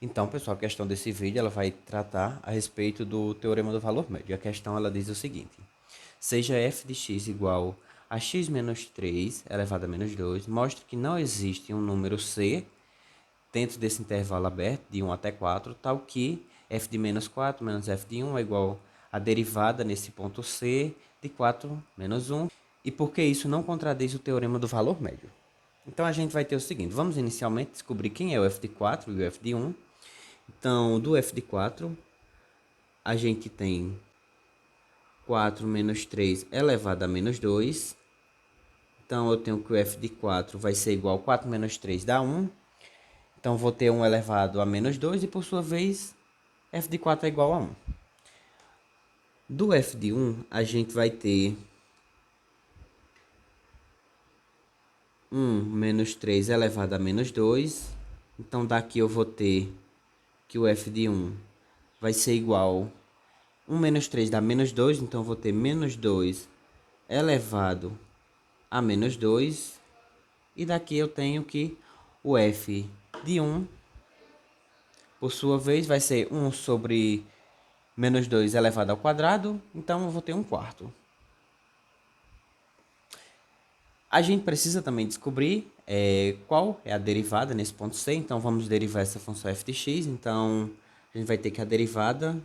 Então, pessoal, a questão desse vídeo ela vai tratar a respeito do teorema do valor médio. A questão ela diz o seguinte: seja f de x igual a x menos 3 elevado a menos 2, mostre que não existe um número c dentro desse intervalo aberto de 1 até 4, tal que f de menos 4 menos f de 1 é igual a derivada nesse ponto c de 4 menos 1, e porque isso não contradiz o teorema do valor médio. Então, a gente vai ter o seguinte: vamos inicialmente descobrir quem é o f de 4 e o f de 1. Então, do f de 4, a gente tem 4 menos 3 elevado a menos 2. Então, eu tenho que o f de 4 vai ser igual a 4 menos 3 dá 1. Então, vou ter 1 elevado a menos 2 e, por sua vez, f de 4 é igual a 1. Do f de 1, a gente vai ter 1 menos 3 elevado a menos 2. Então, daqui eu vou ter que o f de 1 vai ser igual 1 menos 3 dá menos 2, então eu vou ter menos 2 elevado a menos 2. E daqui eu tenho que o f de 1, por sua vez, vai ser 1 sobre menos 2 elevado ao quadrado, então eu vou ter 1 quarto. A gente precisa também descobrir qual é a derivada nesse ponto C, então vamos derivar essa função f de x. Então, a gente vai ter que a derivada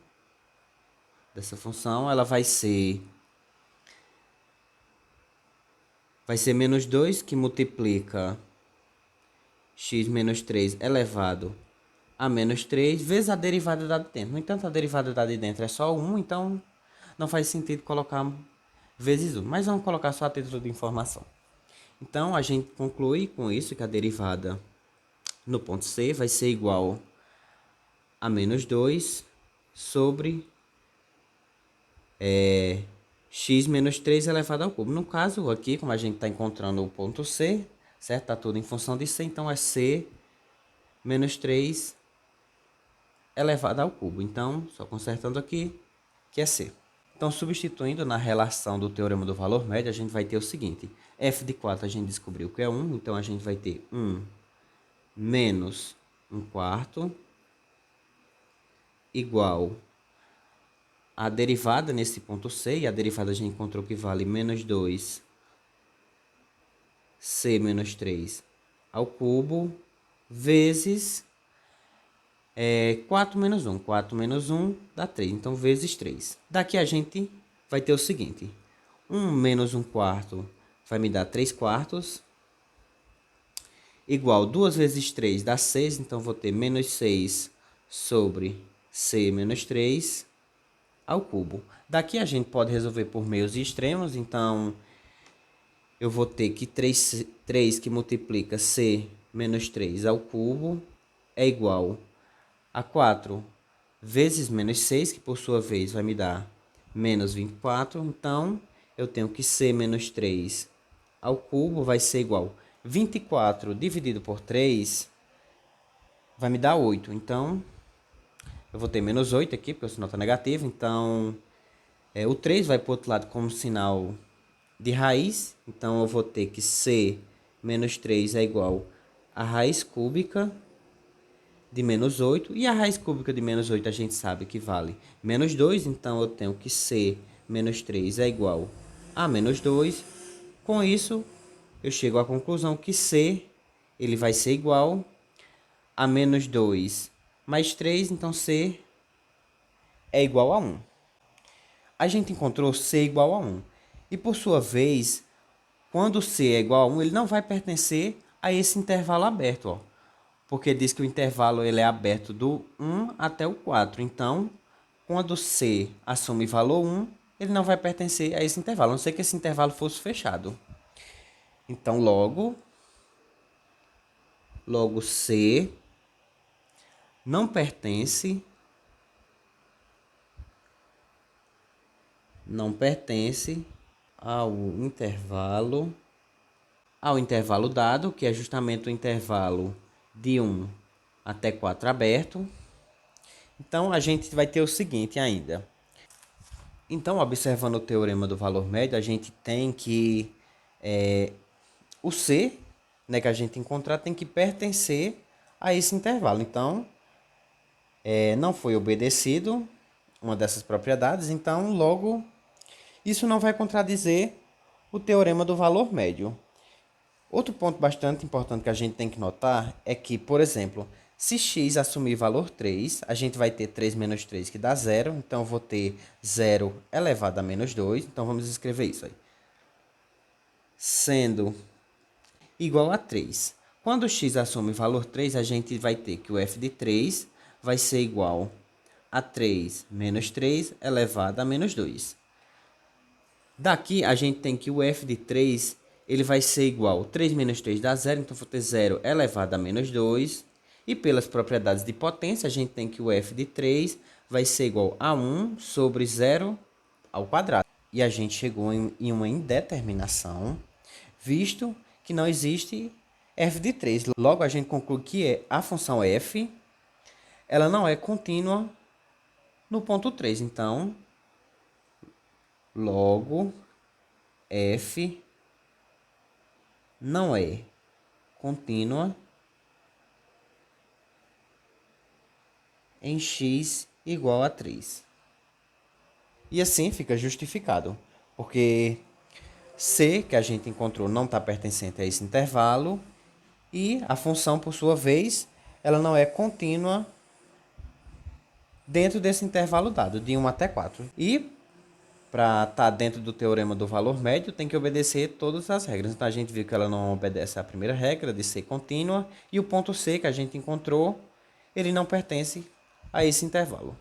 dessa função, ela vai ser menos 2, que multiplica x menos 3 elevado a menos 3, vezes a derivada dada dentro. No entanto, a derivada dada dentro é só 1, então não faz sentido colocar vezes 1. Mas vamos colocar só a título de informação. Então, a gente conclui com isso que a derivada no ponto C vai ser igual a menos 2 sobre x menos 3 elevado ao cubo. No caso, aqui, como a gente está encontrando o ponto C, certo? Está tudo em função de C, então é C menos 3 elevado ao cubo. Então, só consertando aqui, que é C. Então, substituindo na relação do teorema do valor médio, a gente vai ter o seguinte: f de 4 a gente descobriu que é 1, então a gente vai ter 1 menos 1 quarto igual a derivada nesse ponto C, e a derivada a gente encontrou que vale menos 2 c menos 3 ao cubo, vezes 4 menos 1. 4 menos 1 dá 3, então vezes 3. Daqui a gente vai ter o seguinte: 1 menos 1 quarto vai me dar 3 quartos, igual 2 vezes 3 dá 6, então vou ter menos 6 sobre c menos 3 ao cubo. Daqui a gente pode resolver por meios extremos, então eu vou ter que 3 que multiplica c menos 3 ao cubo é igual a 4 vezes menos 6, que por sua vez vai me dar menos 24. Então, eu tenho que c menos 3 ao cubo vai ser igual a 24 dividido por 3 vai me dar 8. Então, eu vou ter menos 8 aqui, porque o sinal está negativo. Então, o 3 vai para o outro lado como sinal de raiz. Então, eu vou ter que c menos 3 é igual a raiz cúbica de menos 8. E a raiz cúbica de menos 8 a gente sabe que vale menos 2. Então, eu tenho que c menos 3 é igual a menos 2. Com isso, eu chego à conclusão que c ele vai ser igual a menos 2 mais 3. Então, c é igual a 1. A gente encontrou c igual a 1. E, por sua vez, quando c é igual a 1, ele não vai pertencer a esse intervalo aberto, ó. Porque diz que o intervalo ele é aberto do 1 até o 4. Então, quando c assume valor 1, ele não vai pertencer a esse intervalo, a não ser que esse intervalo fosse fechado. Então, logo c não pertence ao intervalo dado, que é justamente o intervalo de 1 até 4 aberto. Então, a gente vai ter o seguinte ainda. Então, observando o teorema do valor médio, a gente tem que o C, né, que a gente encontrar tem que pertencer a esse intervalo. Então, não foi obedecido uma dessas propriedades, então, logo, isso não vai contradizer o teorema do valor médio. Outro ponto bastante importante que a gente tem que notar é que, por exemplo, se x assumir valor 3, a gente vai ter 3 menos 3 que dá 0, então eu vou ter 0 elevado a menos 2, então vamos escrever isso aí. Sendo igual a 3. Quando x assume valor 3, a gente vai ter que o f de 3 vai ser igual a 3 menos 3 elevado a menos 2. Daqui a gente tem que o f de 3 ele vai ser igual a 3 menos 3 dá 0, então vou ter 0 elevado a menos 2. E pelas propriedades de potência, a gente tem que o f de 3 vai ser igual a 1 sobre 0 ao quadrado. E a gente chegou em uma indeterminação, visto que não existe f de 3. Logo, a gente conclui que a função f ela não é contínua no ponto 3. Então, logo, f não é contínua em x igual a 3. E assim fica justificado, porque C, que a gente encontrou, não está pertencente a esse intervalo, e a função, por sua vez, ela não é contínua dentro desse intervalo dado, de 1 até 4. E, para estar dentro do teorema do valor médio, tem que obedecer todas as regras. Então, a gente viu que ela não obedece à primeira regra de ser contínua, e o ponto C que a gente encontrou, ele não pertence a esse intervalo.